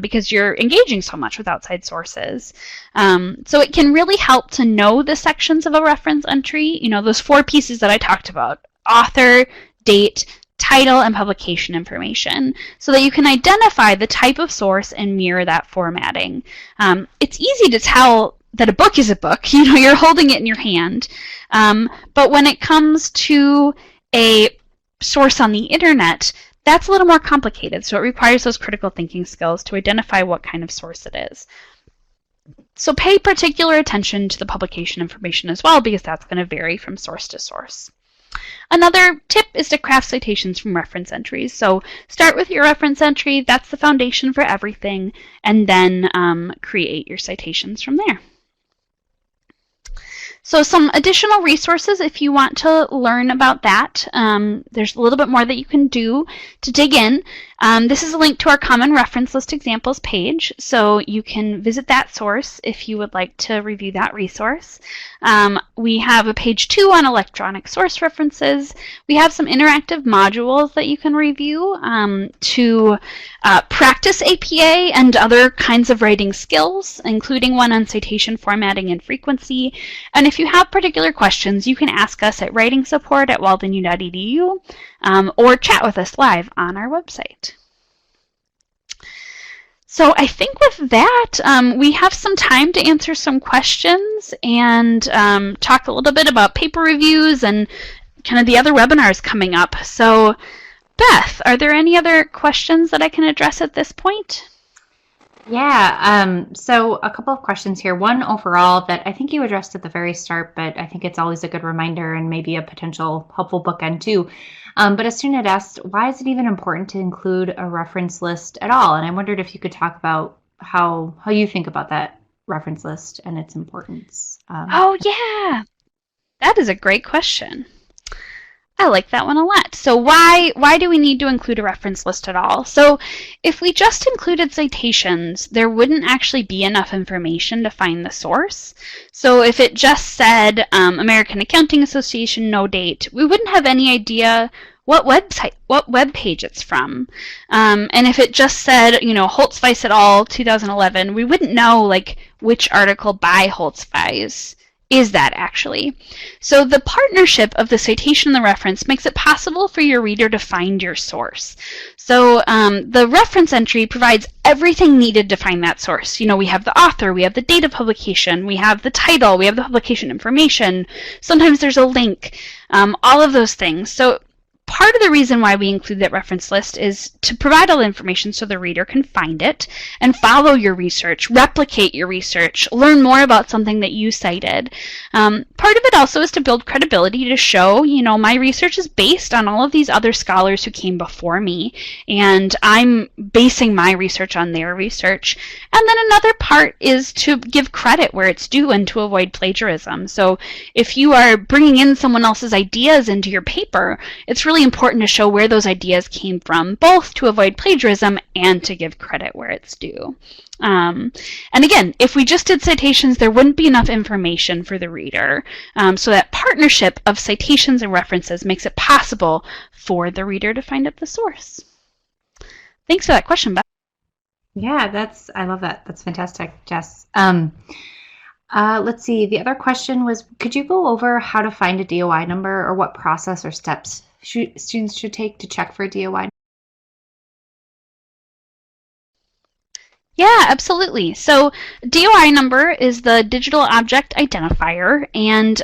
Speaker 3: because you're engaging so much with outside sources. So it can really help to know the sections of a reference entry, those 4 pieces that I talked about: author, date, title, and publication information, so that you can identify the type of source and mirror that formatting. It's easy to tell that a book is a book. You're holding it in your hand. But when it comes to a source on the internet, that's a little more complicated. So it requires those critical thinking skills to identify what kind of source it is. So pay particular attention to the publication information as well, because that's going to vary from source to source. Another tip is to craft citations from reference entries. So start with your reference entry. That's the foundation for everything. And then create your citations from there. So some additional resources if you want to learn about that. There's a little bit more that you can do to dig in. This is a link to our Common Reference List Examples page, so you can visit that source if you would like to review that resource. We have a page 2 on electronic source references. We have some interactive modules that you can review to practice APA and other kinds of writing skills, including one on citation formatting and frequency. And if you have particular questions, you can ask us at writingsupport@waldenu.edu or chat with us live on our website. So I think with that, we have some time to answer some questions and talk a little bit about paper reviews and kind of the other webinars coming up. So Beth, are there any other questions that I can address at this point?
Speaker 1: Yeah, so a couple of questions here. One overall that I think you addressed at the very start, but I think it's always a good reminder and maybe a potential helpful bookend too. But a student had asked, why is it even important to include a reference list at all? And I wondered if you could talk about how you think about that reference list and its importance.
Speaker 3: Oh, yeah. That is a great question. I like that one a lot. So why do we need to include a reference list at all? So if we just included citations, there wouldn't actually be enough information to find the source. So if it just said American Accounting Association, no date, we wouldn't have any idea what website, what web page it's from. And if it just said, Holtzweiss et al. 2011, we wouldn't know which article by Holtzweiss is that actually. So the partnership of the citation and the reference makes it possible for your reader to find your source. So the reference entry provides everything needed to find that source. We have the author, we have the date of publication, we have the title, we have the publication information. Sometimes there's a link, all of those things. So part of the reason why we include that reference list is to provide all the information so the reader can find it and follow your research, replicate your research, learn more about something that you cited. Part of it also is to build credibility, to show, my research is based on all of these other scholars who came before me, and I'm basing my research on their research. And then another part is to give credit where it's due and to avoid plagiarism. So if you are bringing in someone else's ideas into your paper, it's really really important to show where those ideas came from, both to avoid plagiarism and to give credit where it's due. And again, if we just did citations, there wouldn't be enough information for the reader. So that partnership of citations and references makes it possible for the reader to find up the source. Thanks for that question, Beth.
Speaker 1: Yeah, I love that. That's fantastic, Jess. Let's see. The other question was, could you go over how to find a DOI number, or what process or steps students should take to check for a DOI?
Speaker 3: Yeah, absolutely. So DOI number is the digital object identifier, and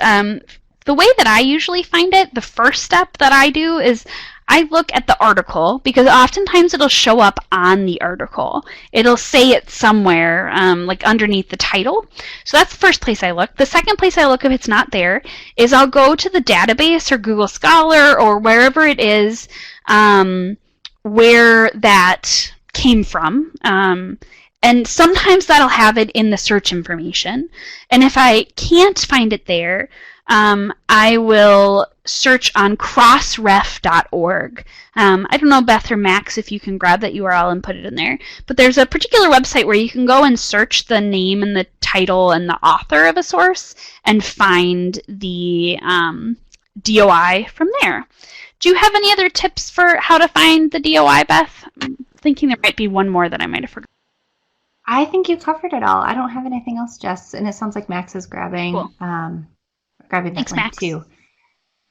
Speaker 3: the way that I usually find it, the first step that I do is I look at the article, because oftentimes it'll show up on the article. It'll say it somewhere, like underneath the title. So that's the first place I look. The second place I look, if it's not there, is I'll go to the database or Google Scholar or wherever it is where that came from. And sometimes that'll have it in the search information. And if I can't find it there, I will search on crossref.org. I don't know, Beth or Max, if you can grab that URL and put it in there. But there's a particular website where you can go and search the name and the title and the author of a source and find the DOI from there. Do you have any other tips for how to find the DOI, Beth? I'm thinking there might be one more that I might have forgotten.
Speaker 1: I think you covered it all. I don't have anything else, Jess, and it sounds like Max is grabbing
Speaker 3: Cool.
Speaker 1: grabbing that
Speaker 3: Thanks,
Speaker 1: link
Speaker 3: Max.
Speaker 1: too.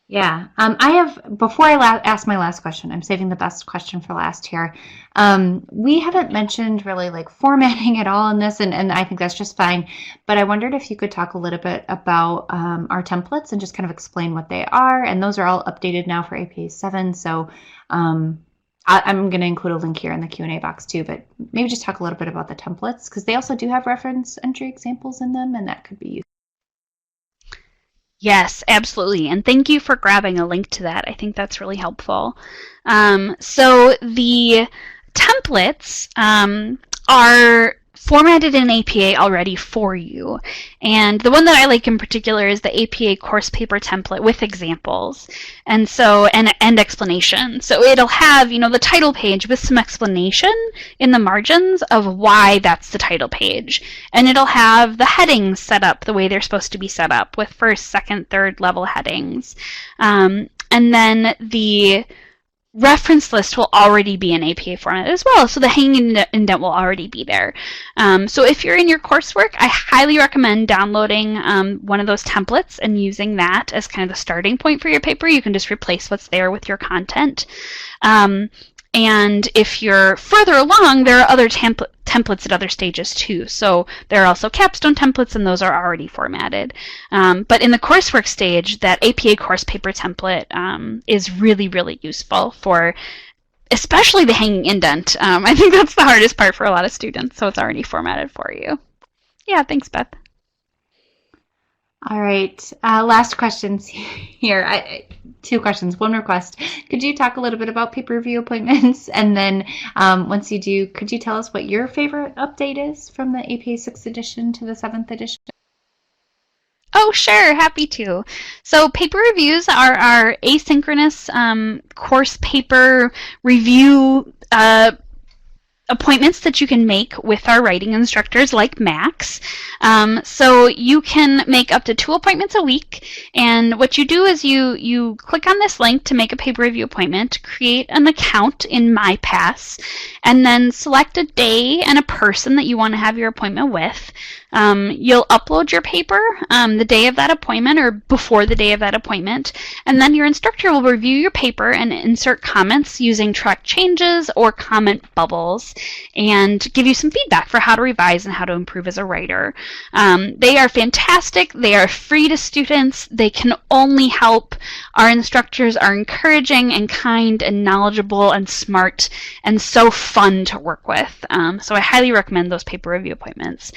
Speaker 1: Yeah. I have, before I ask my last question, I'm saving the best question for last here. We haven't mentioned really like formatting at all in this, and I think that's just fine. But I wondered if you could talk a little bit about our templates and just kind of explain what they are. And those are all updated now for APA 7. So I'm going to include a link here in the Q&A box too, but maybe just talk a little bit about the templates, because they also do have reference entry examples in them, and that could be useful.
Speaker 3: Yes, absolutely. And thank you for grabbing a link to that. I think that's really helpful. So the templates are formatted in APA already for you. And the one that I like in particular is the APA course paper template with examples and explanation. So it'll have, the title page with some explanation in the margins of why that's the title page. And it'll have the headings set up the way they're supposed to be set up, with first, second, third level headings. And then the reference list will already be in APA format as well, so the hanging indent will already be there. So if you're in your coursework, I highly recommend downloading one of those templates and using that as kind of the starting point for your paper. You can just replace what's there with your content. And if you're further along, there are other templates at other stages too. So there are also capstone templates, and those are already formatted. But in the coursework stage, that APA course paper template is really, really useful for especially the hanging indent. I think that's the hardest part for a lot of students, so it's already formatted for you. Yeah, thanks, Beth.
Speaker 1: All right. Last questions here. Two questions, one request. Could you talk a little bit about paper review appointments? And then once you do, could you tell us what your favorite update is from the APA 6th edition to the 7th edition?
Speaker 3: Oh, sure. Happy to. So paper reviews are our asynchronous course paper review appointments that you can make with our writing instructors like Max. So you can make up to 2 appointments a week, and what you do is you click on this link to make a paper review appointment, create an account in MyPass, and then select a day and a person that you want to have your appointment with. You'll upload your paper the day of that appointment or before the day of that appointment, and then your instructor will review your paper and insert comments using track changes or comment bubbles and give you some feedback for how to revise and how to improve as a writer. They are fantastic. They are free to students. They can only help. Our instructors are encouraging and kind and knowledgeable and smart and so fun to work with. So I highly recommend those paper review appointments.